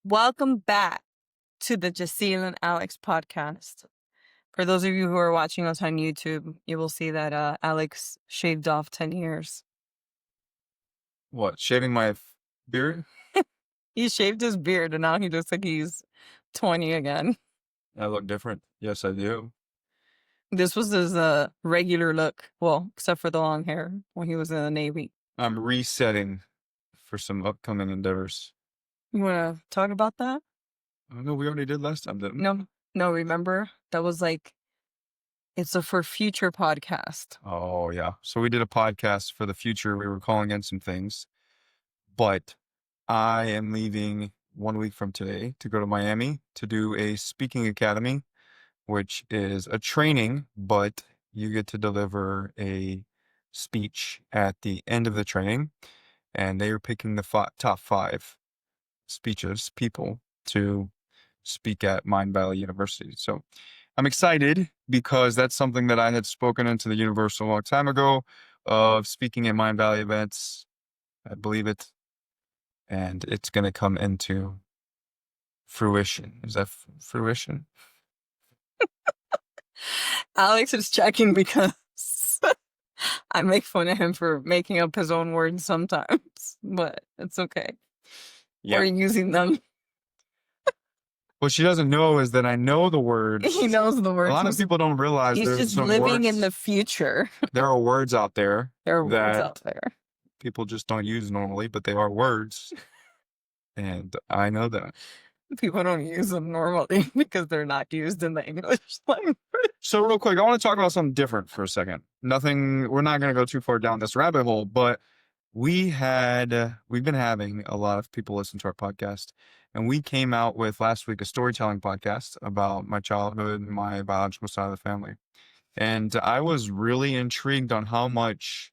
Welcome back to the Jaceel and Alex podcast. For those of you who are watching us on YouTube, you will see that Alex shaved off 10 years. What, shaving my beard? He shaved his beard and now he looks like he's 20 again. I look different. Yes, I do. This was his regular look. Well, except for the long hair when he was in the Navy. I'm resetting for some upcoming endeavors. You want to talk about that? Oh, no, we already did last time, didn't we? No, remember? That was like, it's a for future podcast. Oh, yeah. So we did a podcast for the future. We were calling in some things, but I am leaving 1 week from today to go to Miami to do a speaking academy, which is a training, but you get to deliver a speech at the end of the training. And they are picking the top 5 people to speak at Mind Valley University. So I'm excited because that's something that I had spoken into the universe a long time ago of speaking at Mind Valley events. I believe it. And it's going to come into fruition. Is that fruition? Alex is checking because I make fun of him for making up his own words sometimes, but it's okay. Yeah. We're using them. What she doesn't know is that I know the words. He knows the words. A lot of people don't realize He's there's just some living words. in the future. There are words out there. There are words that out there. people just don't use normally, but they are words. And I know that. People don't use them normally because they're not used in the English language. So real quick, I want to talk about something different for a second. We're not going to go too far down this rabbit hole, but we've been having a lot of people listen to our podcast, and we came out with last week a storytelling podcast about my childhood and my biological side of the family. And I was really intrigued on how much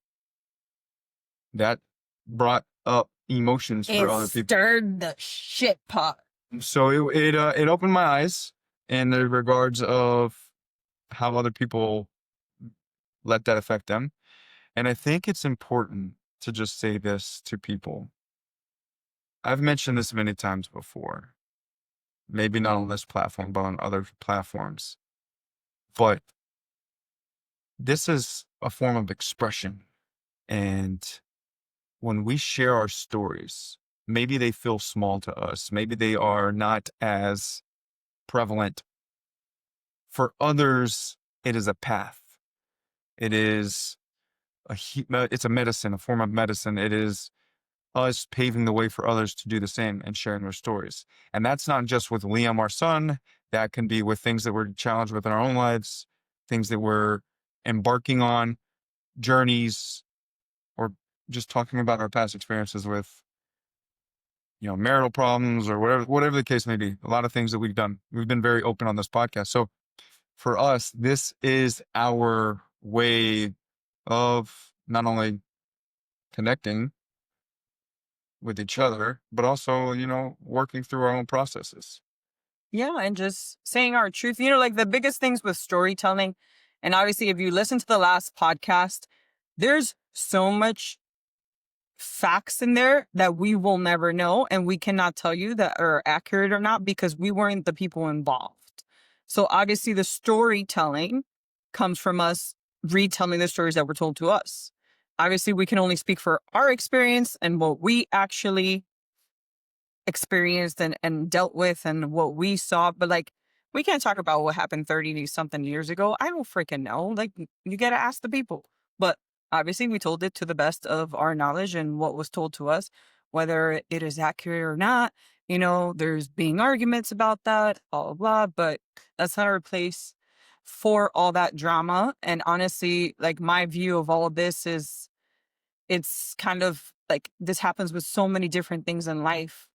that brought up emotions for other people. It stirred the shit pot. So it opened my eyes in the regards of how other people let that affect them. And I think it's important to just say this to people. I've mentioned this many times before, maybe not on this platform, but on other platforms. But this is a form of expression. And when we share our stories, maybe they feel small to us. Maybe they are not as prevalent. For others, it is a path. It is it's a medicine, a form of medicine. It is us paving the way for others to do the same and sharing their stories. And that's not just with Liam, our son. That can be with things that we're challenged with in our own lives, things that we're embarking on, journeys, or just talking about our past experiences with, marital problems or whatever the case may be. A lot of things that we've done. We've been very open on this podcast. So for us, this is our way of not only connecting with each other, but also, working through our own processes. Yeah, and just saying our truth. Like the biggest things with storytelling, and obviously if you listen to the last podcast, there's so much facts in there that we will never know, and we cannot tell you that are accurate or not because we weren't the people involved. So obviously the storytelling comes from us retelling the stories that were told to us. Obviously we can only speak for our experience and what we actually experienced and dealt with and what we saw, but like we can't talk about what happened 30 something years ago. I don't freaking know. Like you gotta ask the people. But obviously we told it to the best of our knowledge and what was told to us, whether it is accurate or not. There's being arguments about that, blah blah blah, but that's not our place for all that drama. And honestly, like my view of all of this is it's kind of like this happens with so many different things in life.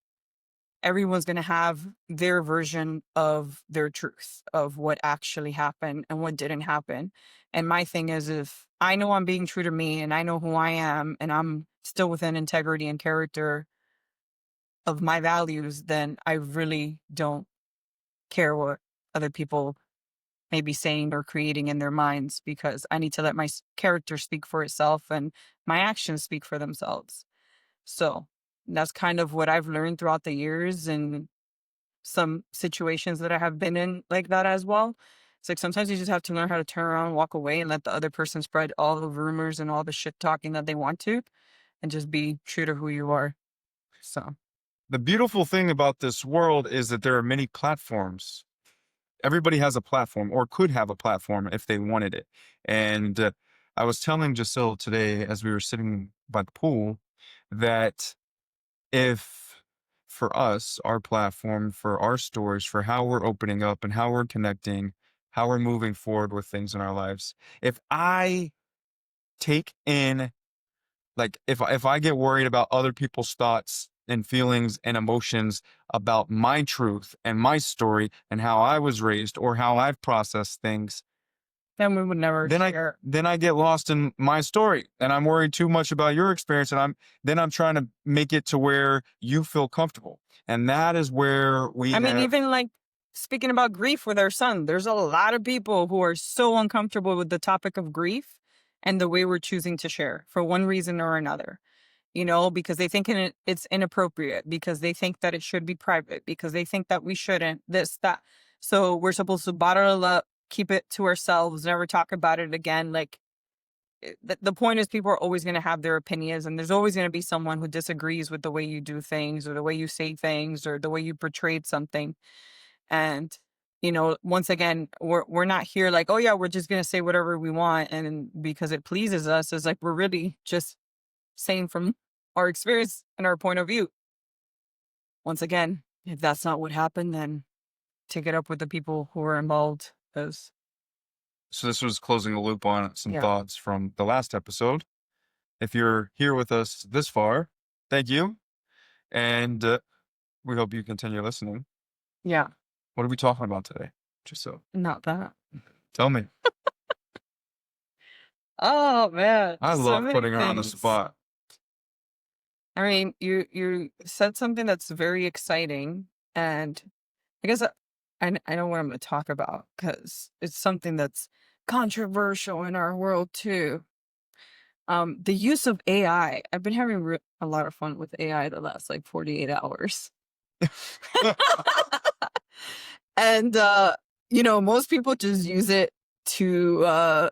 Everyone's going to have their version of their truth of what actually happened and what didn't happen. And my thing is, if I know I'm being true to me and I know who I am and I'm still within integrity and character of my values, then I really don't care what other people may be saying or creating in their minds, because I need to let my character speak for itself and my actions speak for themselves. So that's kind of what I've learned throughout the years. And some situations that I have been in like that as well. It's like sometimes you just have to learn how to turn around, walk away, and let the other person spread all the rumors and all the shit talking that they want to, and just be true to who you are. So, The beautiful thing about this world is that there are many platforms. Everybody has a platform or could have a platform if they wanted it. And I was telling Giselle today as we were sitting by the pool that if for us, our platform, for our stories, for how we're opening up and how we're connecting, how we're moving forward with things in our lives, if I take in, like, if I get worried about other people's thoughts and feelings and emotions about my truth and my story and how I was raised or how I've processed things, then we would never then I share. then I get lost in my story and I'm worried too much about your experience and I'm trying to make it to where you feel comfortable. And that is where we I mean, have even like speaking about grief with our son, there's a lot of people who are so uncomfortable with the topic of grief and the way we're choosing to share for one reason or another, because they think it's inappropriate, because they think that it should be private, because they think that we shouldn't, this, that. So we're supposed to bottle it up, keep it to ourselves, never talk about it again. Like, the point is people are always going to have their opinions, and there's always going to be someone who disagrees with the way you do things or the way you say things or the way you portrayed something. And once again, we're not here like, oh yeah, we're just going to say whatever we want and because it pleases us. It's like we're really just saying from our experience and our point of view. Once again, if that's not what happened, then take it up with the people who are involved. Because So this was closing a loop on some yeah, thoughts from the last episode. If you're here with us this far, thank you. And we hope you continue listening. yeah, What are we talking about today? Just so not that. tell me. Oh man, I so love many putting her on the things. spot. I mean, you said something that's very exciting, and I guess I know what I'm going to talk about because it's something that's controversial in our world too. The use of AI. I've been having a lot of fun with AI the last like 48 hours. And most people just use it to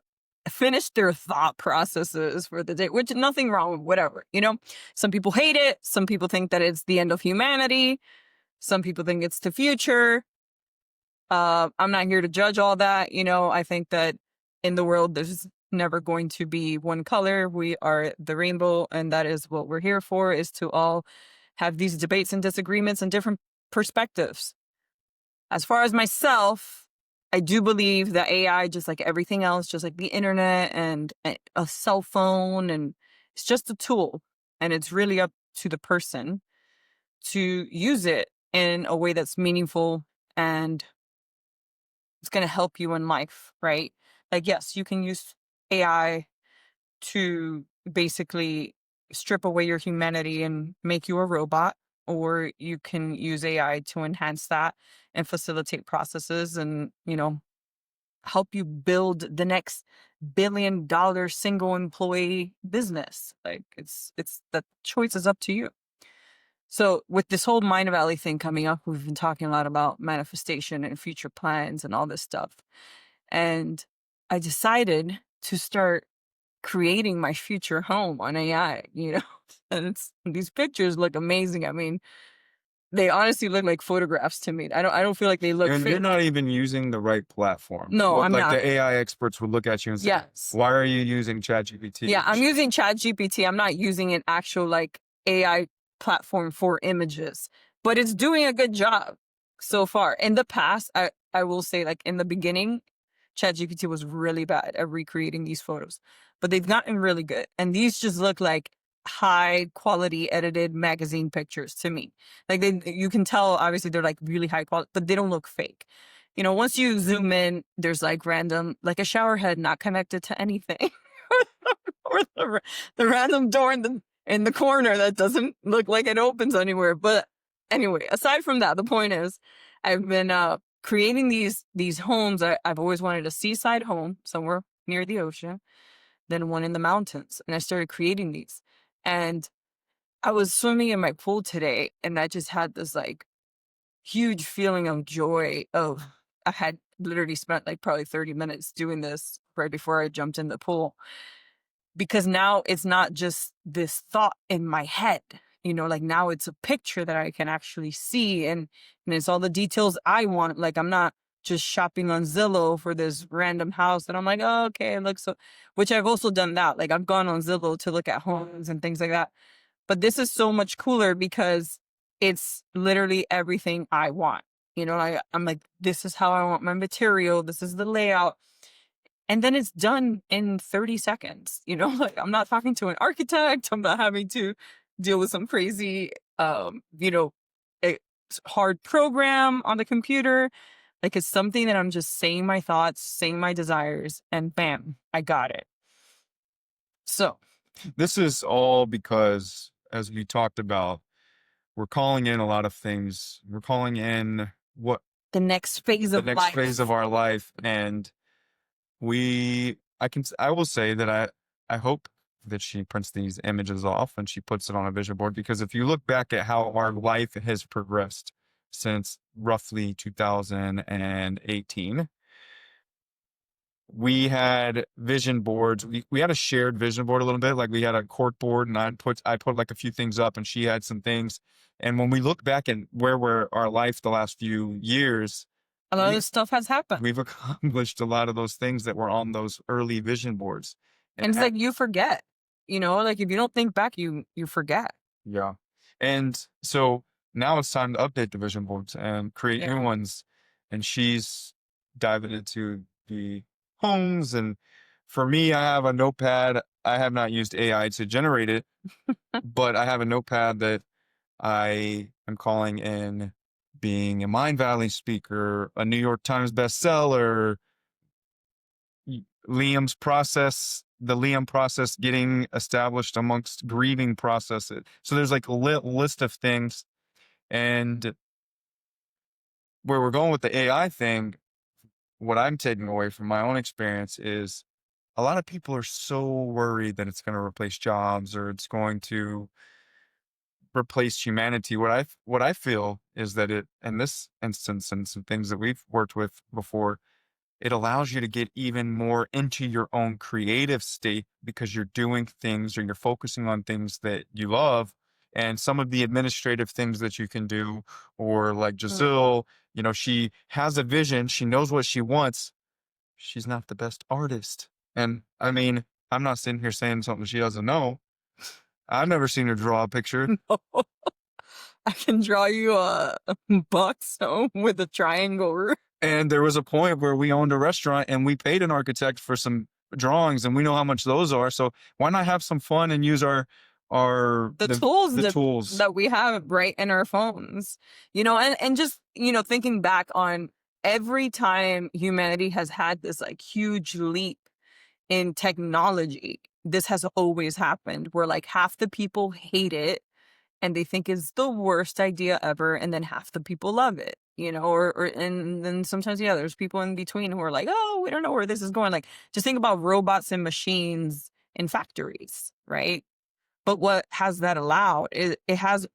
finish their thought processes for the day, which nothing wrong with whatever. Some people hate it, some people think that it's the end of humanity, some people think it's the future. I'm not here to judge all that. I think that in the world there's never going to be one color. We are the rainbow, and that is what we're here for, is to all have these debates and disagreements and different perspectives. As far as myself, I do believe that AI, just like everything else, just like the internet and a cell phone, and it's just a tool. And it's really up to the person to use it in a way that's meaningful and it's going to help you in life, right? Like, yes, you can use AI to basically strip away your humanity and make you a robot, or you can use AI to enhance that and facilitate processes and, help you build the next $1 billion single employee business. Like it's the choice is up to you. So with this whole Mind Valley thing coming up, we've been talking a lot about manifestation and future plans and all this stuff. And I decided to start creating my future home on AI, and these pictures look amazing. I mean, they honestly look like photographs to me. I don't feel like they look And you're not fake. even using the right platform. No, What I'm like not. the AI experts would look at you and say, Yes. "Why are you using ChatGPT?" Yeah, I'm using ChatGPT. I'm not using an actual like AI platform for images, but it's doing a good job so far. In the past, I will say, like in the beginning, ChatGPT was really bad at recreating these photos, but they've gotten really good. And these just look like high quality edited magazine pictures to me. Like you can tell obviously they're like really high quality, but they don't look fake. Once you zoom in, there's like random, like a shower head not connected to anything. Or the random door in the corner that doesn't look like it opens anywhere. But anyway, aside from that, the point is, I've been creating these homes. I've always wanted a seaside home somewhere near the ocean, then one in the mountains, and I started creating these. And I was swimming in my pool today, and I just had this like huge feeling of joy of I had literally spent like probably 30 minutes doing this right before I jumped in the pool, because now it's not just this thought in my head, like now it's a picture that I can actually see, and it's all the details I want. Like I'm not just shopping on Zillow for this random house and I'm like, oh, okay, it looks so, which I've also done that. Like I've gone on Zillow to look at homes and things like that. But this is so much cooler because it's literally everything I want. I'm like, this is how I want my material. This is the layout. And then it's done in 30 seconds. Like I'm not talking to an architect. I'm not having to deal with some crazy, a hard program on the computer. Like it's something that I'm just saying my thoughts, saying my desires, and bam, I got it. So This is all because, as we talked about, we're calling in a lot of things. We're calling in what the next phase the of next phase of life. our life, and I will say that I hope that she prints these images off and she puts it on a vision board, because if you look back at how our life has progressed since roughly 2018, we had vision boards. We had a shared vision board a little bit. Like we had a cork board, and I put like a few things up and she had some things. And when we look back at where we're our life the last few years, A lot of this stuff has happened. we've accomplished a lot of those things that were on those early vision boards. And it's like you forget. Like if you don't think back, you forget. Yeah. And so now it's time to update the vision boards and create new ones. And she's diving into the homes. And for me, I have a notepad. I have not used AI to generate it, but I have a notepad that I am calling in being a Mind Valley speaker, a New York Times bestseller, the Liam process getting established amongst grieving processes. So there's like a list of things. And where we're going with the AI thing, what I'm taking away from my own experience is a lot of people are so worried that it's going to replace jobs or it's going to replace humanity. What I feel is that it, in this instance and some things that we've worked with before, it allows you to get even more into your own creative state because you're doing things or you're focusing on things that you love. And some of the administrative things that you can do, or like Giselle, she has a vision, she knows what she wants. She's not the best artist. And I mean, I'm not sitting here saying something she doesn't know. I've never seen her draw a picture. I can draw you a box home with a triangle. And there was a point where we owned a restaurant and we paid an architect for some drawings, and we know how much those are. So why not have some fun and use the tools that we have right in our phones, and just, thinking back on every time humanity has had this like huge leap in technology, this has always happened where like half the people hate it and they think it's the worst idea ever, and then half the people love it, and then sometimes, there's people in between who are like, oh, we don't know where this is going. Like, just think about robots and machines in factories, right? But what has that allowed? It has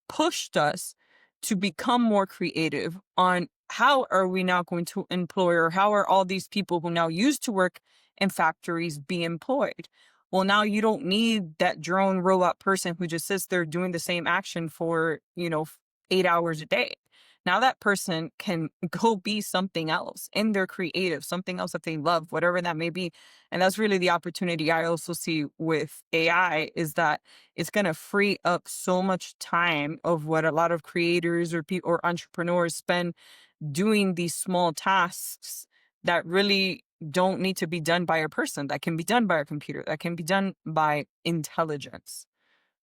pushed us to become more creative on how are we now going to employ, or how are all these people who now used to work in factories be employed? Well, now you don't need that drone robot person who just sits there doing the same action for, 8 hours a day. Now that person can go be something else in their creative, something else that they love, whatever that may be. And that's really the opportunity I also see with AI, is that it's going to free up so much time of what a lot of creators or people or entrepreneurs spend doing these small tasks that really don't need to be done by a person, that can be done by a computer, that can be done by intelligence.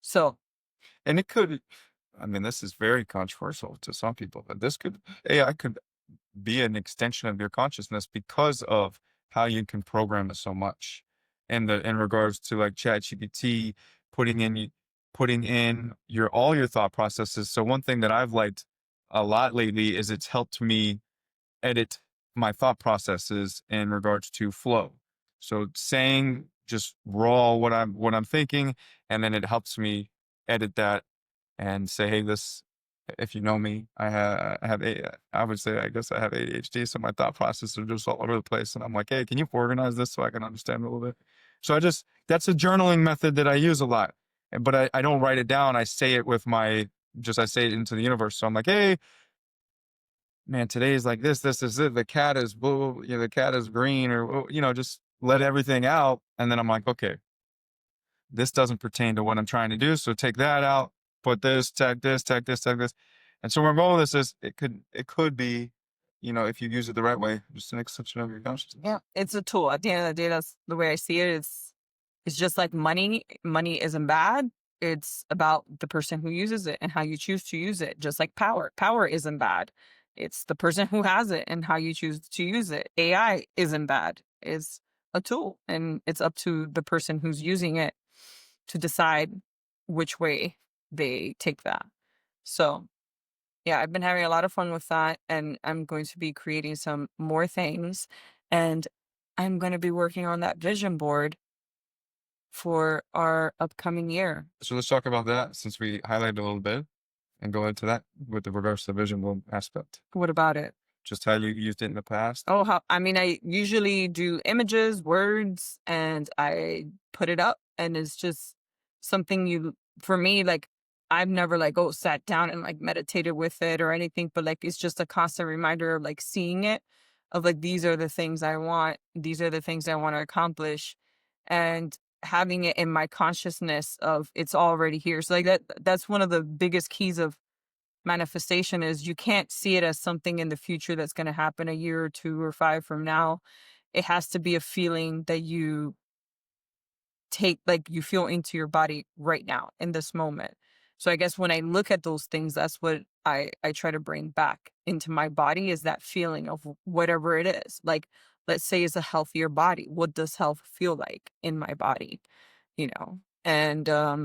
So, and it could, I mean, this is very controversial to some people, but AI could be an extension of your consciousness because of how you can program it so much. And in regards to like ChatGPT, putting in all your thought processes. So one thing that I've liked a lot lately is it's helped me edit my thought processes in regards to flow. So saying just raw what I'm thinking, and then it helps me edit that and say, hey, if you know me, I would say, I guess I have ADHD, so my thought processes are just all over the place. And I'm like, hey, can you organize this so I can understand a little bit? So that's a journaling method that I use a lot. But I don't write it down. I say it with I say it into the universe. So I'm like, hey, man, today is like this is it. The cat is blue, the cat is green, or, just let everything out. And then I'm like, okay, this doesn't pertain to what I'm trying to do. So take that out, put this, tag this, tag this, tag this. And so where I'm going with this is it could be, if you use it the right way, just an extension of your consciousness. Yeah, it's a tool. At the end of the day, that's the way I see it. It's just like money. Money isn't bad. It's about the person who uses it and how you choose to use it. Just like power. Power isn't bad. It's the person who has it and how you choose to use it. AI isn't bad. It's a tool, and it's up to the person who's using it to decide which way they take that. So yeah, I've been having a lot of fun with that, and I'm going to be creating some more things, and I'm going to be working on that vision board for our upcoming year. So let's talk about that since we highlighted a little bit and go into that with the reverse division aspect. What about it? Just how you used it in the past. Oh, I mean, I usually do images, words, and I put it up, and it's just something for me, like, I've never like, sat down and like meditated with it or anything, but like, it's just a constant reminder of like seeing it, of like, these are the things I want, these are the things I want to accomplish, and having it in my consciousness of it's already here. So like that's one of the biggest keys of manifestation is you can't see it as something in the future that's going to happen a year or 2 or 5 from now. It has to be a feeling that you take, like you feel into your body right now in this moment. So I guess when I look at those things, that's what I try to bring back into my body, is that feeling of whatever it is. Like, let's say it's a healthier body. What does health feel like in my body? And I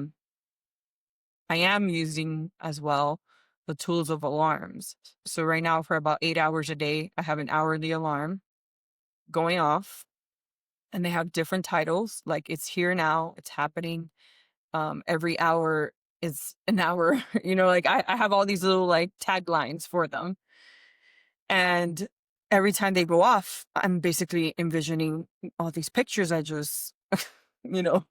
am using as well the tools of alarms. So right now, for about 8 hours a day, I have an hourly alarm going off, and they have different titles. Like, it's here now, it's happening. Every hour is an hour. Like, I have all these little like taglines for them, and every time they go off, I'm basically envisioning all these pictures I just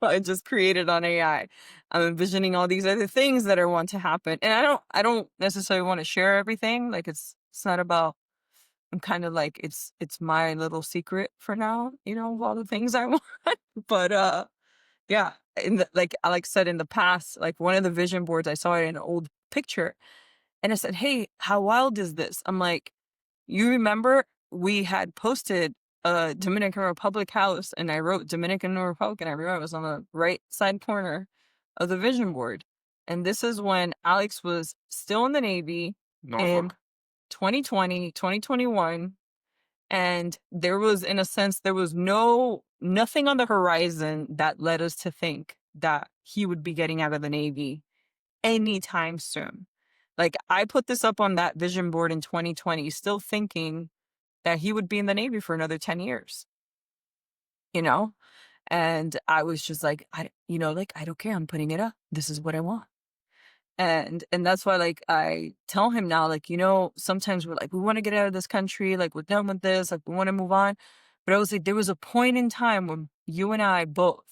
I just created on AI. I'm envisioning all these other things that I want to happen. And I don't necessarily want to share everything. Like, it's not about, I'm kind of like, it's my little secret for now, of all the things I want. But yeah, like Alex said, in the past, like one of the vision boards, I saw it in an old picture, and I said, "Hey, how wild is this?" I'm like, you remember we had posted a Dominican Republic house, and I wrote Dominican Republic, and I remember it was on the right side corner of the vision board. And this is when Alex was still in the Navy in Norfolk. 2020, 2021. And there was, in a sense, there was nothing on the horizon that led us to think that he would be getting out of the Navy anytime soon. Like, I put this up on that vision board in 2020, still thinking that he would be in the Navy for another 10 years, you know? And I was just like, I don't care. I'm putting it up. This is what I want. And that's why, like, I tell him now, like, sometimes we're like, we want to get out of this country. Like, we're done with this. Like, we want to move on. But I was like, there was a point in time when you and I both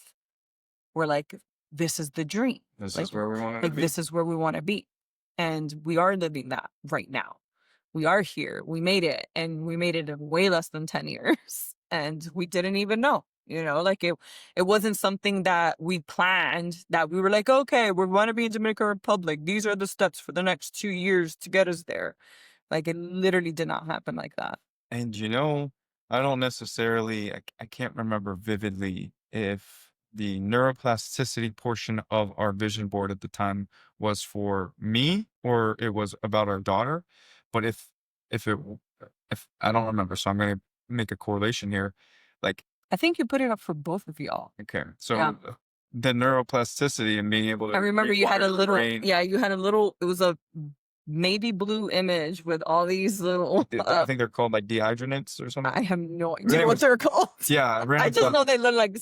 were like, this is the dream. This Like, is where we want to like be. this is where we want to be. And we are living that right now. We are here. We made it, and we made it in way less than 10 years. And we didn't even know, like it wasn't something that we planned, that we were like, okay, we want to be in Dominican Republic. These are the steps for the next 2 years to get us there. Like, it literally did not happen like that. And I don't necessarily, I can't remember vividly if the neuroplasticity portion of our vision board at the time was for me or it was about our daughter. But if I don't remember, so I'm going to make a correlation here. Like, I think you put it up for both of y'all. okay, so Yeah. the neuroplasticity and being able to I remember you had a rewire the little, brain. it was a navy blue image with all these little, I think they're called like dehydronates or something. I have no idea Anyways, what they're called. Yeah, I just know they look like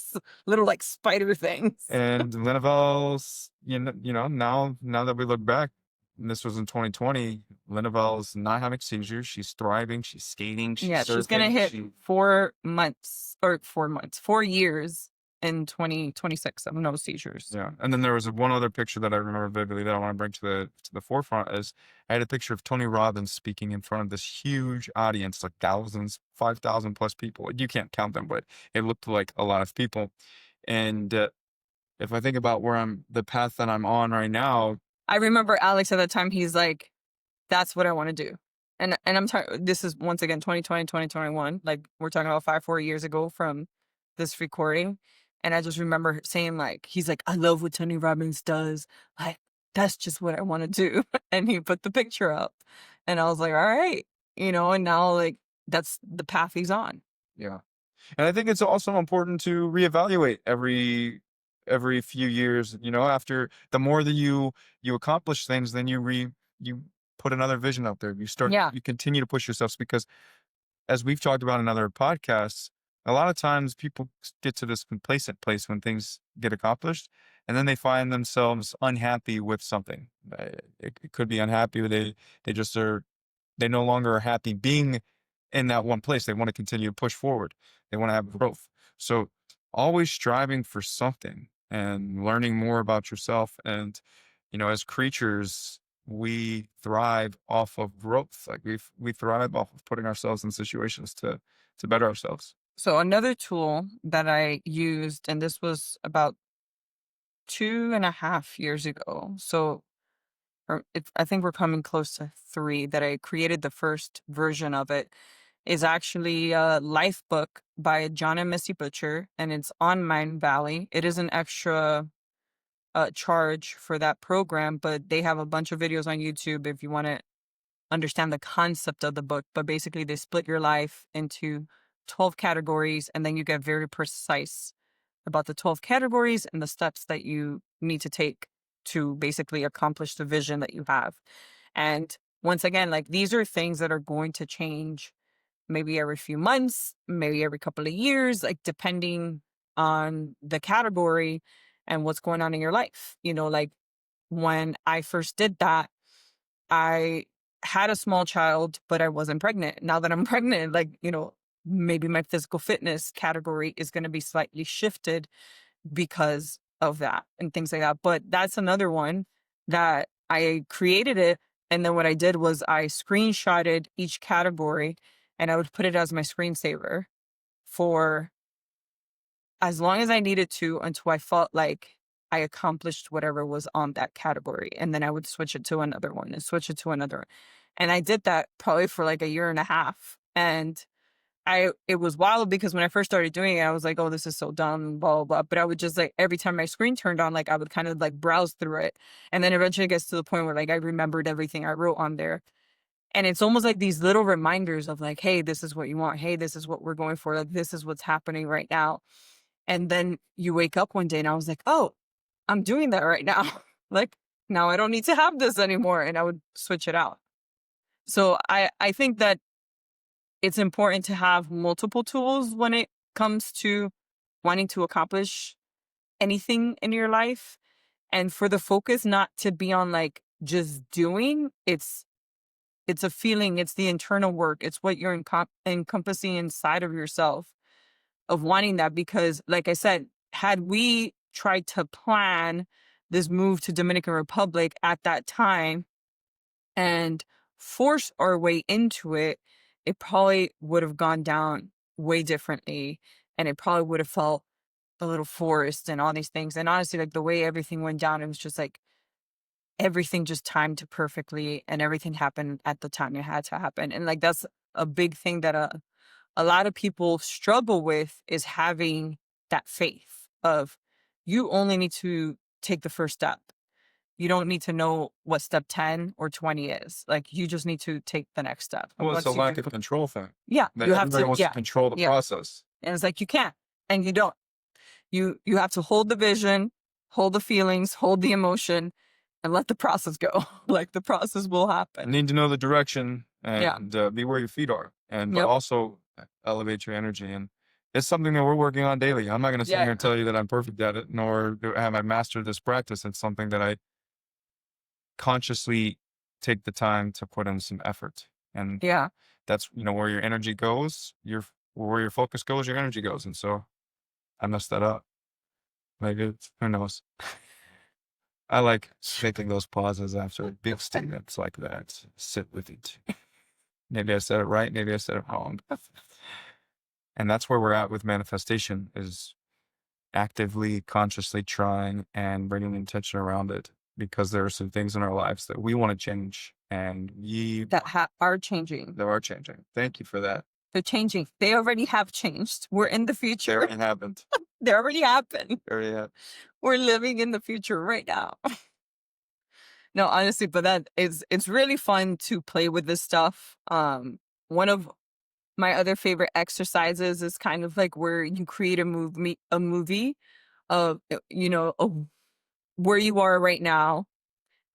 little like spider things. and Linavels, now that we look back, and this was in 2020, Linnevelle's not having seizures. She's thriving. She's skating. She's Yeah, she's gonna surfing. hit 4 years in 2026 of no seizures. Yeah, and then there was one other picture that I remember vividly that I want to bring to the forefront is I had a picture of Tony Robbins speaking in front of this huge audience, like thousands, 5,000 plus people. You can't count them, but it looked like a lot of people. And if I think about the path that I'm on right now, I remember Alex at that time, he's like, that's what I want to do. And I'm talking, this is once again 2020, 2021. Like we're talking about 4 years ago from this recording. And I just remember saying, like, he's like, I love what Tony Robbins does. Like, that's just what I want to do. And he put the picture up. And I was like, all right, and now like that's the path he's on. yeah. And I think it's also important to reevaluate every few years, after the more that you accomplish things, then you put another vision out there. Yeah. You continue to push yourselves because as we've talked about in other podcasts, a lot of times people get to this complacent place when things get accomplished, and then they find themselves unhappy with something. It could be unhappy. They no longer are happy being in that one place. They want to continue to push forward. They want to have growth. So always striving for something and learning more about yourself. And, as creatures, we thrive off of growth. Like we thrive off of putting ourselves in situations to better ourselves. So another tool that I used, and this was about 2.5 years ago. So I think we're coming close to 3 that I created. The first version of it is actually a life book by John and Missy Butcher, and it's on Mind Valley. It is an extra charge for that program, but they have a bunch of videos on YouTube if you want to understand the concept of the book. But basically, they split your life into 12 categories, and then you get very precise about the 12 categories and the steps that you need to take to basically accomplish the vision that you have. And once again, like these are things that are going to change maybe every few months, maybe every couple of years, like depending on the category and what's going on in your life. Like when I first did that, I had a small child, but I wasn't pregnant. Now that I'm pregnant, like, maybe my physical fitness category is going to be slightly shifted because of that and things like that. But that's another one that I created it. And then what I did was I screenshotted each category and I would put it as my screensaver for as long as I needed to until I felt like I accomplished whatever was on that category. And then I would switch it to another one and switch it to another one. And I did that probably for like a year and a half. And it was wild because when I first started doing it, I was like, oh, this is so dumb, blah, blah, blah. But I would just like, every time my screen turned on, like I would kind of like browse through it. And then eventually it gets to the point where like I remembered everything I wrote on there. And it's almost like these little reminders of like, hey, this is what you want. Hey, this is what we're going for. Like, this is what's happening right now. And then you wake up one day and I was like, oh, I'm doing that right now. Like, now I don't need to have this anymore. And I would switch it out. So I think that it's important to have multiple tools when it comes to wanting to accomplish anything in your life. And for the focus not to be on like just doing, it's a feeling, it's the internal work, it's what you're encompassing inside of yourself of wanting that. Because like I said, had we tried to plan this move to Dominican Republic at that time and force our way into it, it probably would have gone down way differently. And it probably would have felt a little forced and all these things. And honestly, like the way everything went down, it was just like everything just timed perfectly and everything happened at the time it had to happen. And like that's a big thing that a lot of people struggle with, is having that faith of you only need to take the first step. You don't need to know what step 10 or 20 is. Like you just need to take the next step. Well, it's a Once you lack do- of control thing. Yeah, That you have everybody to. wants Yeah, to control the yeah. process. And it's like you can't, and you don't. You have to hold the vision, hold the feelings, hold the emotion, and let the process go. Like the process will You happen. need to know the direction Yeah. and be where your feet are, and but Yep. also elevate your energy. And it's something that we're working on daily. I'm not going to sit Yeah. here and tell you that I'm perfect at it, nor have I mastered this practice. It's something that I consciously take the time to put in some effort. And Yeah. that's, where your energy goes, where your focus goes, your energy goes. And so I messed that up. Maybe who knows? I like making those pauses after big statements like that. Sit with it. Maybe I said it right. Maybe I said it wrong. And that's where we're at with manifestation, is actively, consciously trying and bringing intention around it, because there are some things in our lives that we want to change, and That are changing. they are changing. Thank you for that. They're changing. They already have changed. We're in the They future. already happened. They already happened. They already happened. We're living in the future right now. No, honestly, but it's really fun to play with this stuff. One of my other favorite exercises is kind of like where you create a movie of of where you are right now,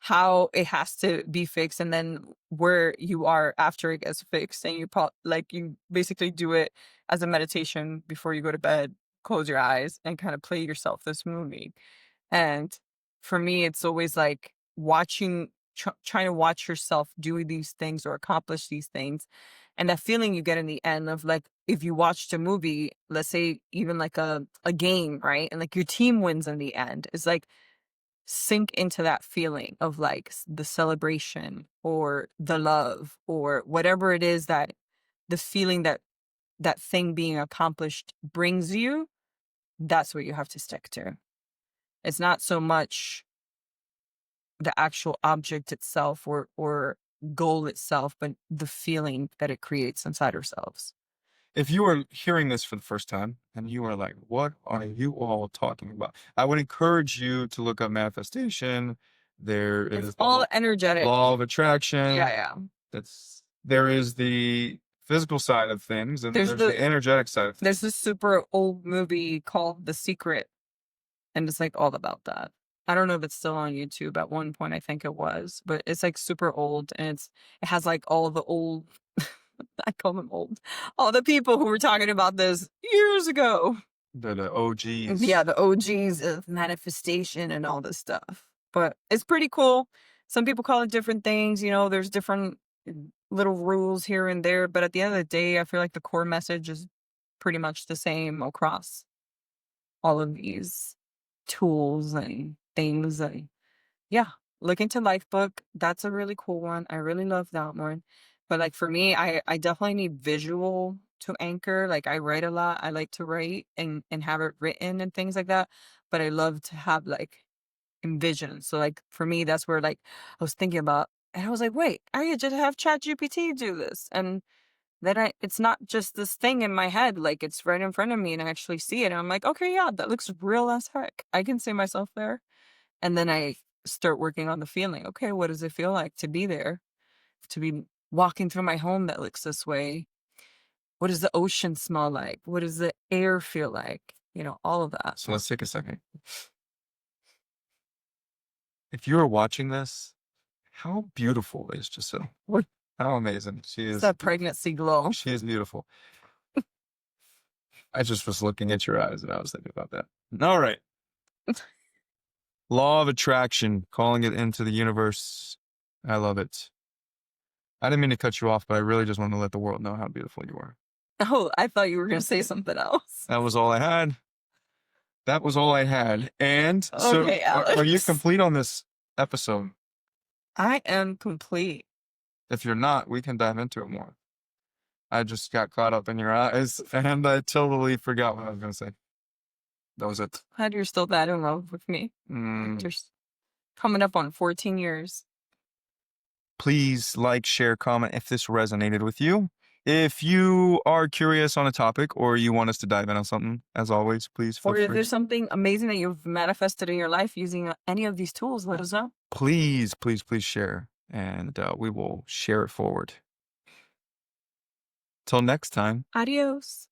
how it has to be fixed, and then where you are after it gets fixed. And you basically do it as a meditation before you go to bed. Close your eyes and kind of play yourself this movie. And for me, it's always like trying to watch yourself do these things or accomplish these things. And that feeling you get in the end of, like, if you watched a movie, let's say even like a game, right? And like your team wins in the end, it's like sink into that feeling of like the celebration or the love or whatever it is, that the feeling that thing being accomplished brings you. That's what you have to stick to. It's not so much the actual object itself or goal itself, but the feeling that it creates inside ourselves. If you are hearing this for the first time and you are like, what are you all talking about? I would encourage you to look up manifestation. There is It's all energetic. law of attraction. Yeah. There is the physical side of things, and There's there's the energetic side of things. There's this super old movie called The Secret, and it's like all about that. I don't know if it's still on YouTube. At one point, I think it was, but it's like super old, and it has like all the old, I call them old, all the people who were talking about this years ago. The OGs. Yeah, the OGs of manifestation and all this stuff. But it's pretty cool. Some people call it different things. There's different little rules here and there. But at the end of the day, I feel like the core message is pretty much the same across all of these tools and things. And yeah, look into Lifebook. That's a really cool one. I really love that one. But like for me, I definitely need visual to anchor. Like I write a lot. I like to write and have it written and things like that. But I love to have like envision. So like for me, that's where like I was thinking about, and I was like, wait, I could just have ChatGPT do this. And then it's not just this thing in my head, like it's right in front of me and I actually see it. And I'm like, okay, yeah, that looks real as heck. I can see myself there. And then I start working on the feeling. Okay, what does it feel like to be there? To be walking through my home that looks this way? What does the ocean smell like? What does the air feel like? All of that. So let's take a second. If you are watching this, how beautiful is Giselle? How amazing. She is. It's that pregnancy glow. She is beautiful. I just was looking at your eyes and I was thinking about that. All right. Law of attraction, calling it into the universe. I love it. I didn't mean to cut you off, but I really just wanted to let the world know how beautiful you are. Oh, I thought you were going to say something else. That was all I had. That was all I had. And so Okay, are you Alex. complete on this episode? I am complete. If you're not, we can dive into it more. I just got caught up in your eyes and I totally forgot what I was going to say. That was it. Glad you're still that in love with me. You're coming up on 14 years. Please like, share, comment if this resonated with you. If you are curious on a topic or you want us to dive in on something, as always, please feel Or if free. there's something amazing that you've manifested in your life using any of these tools, let us know. Please share, and we will share it forward. Till next time. Adios.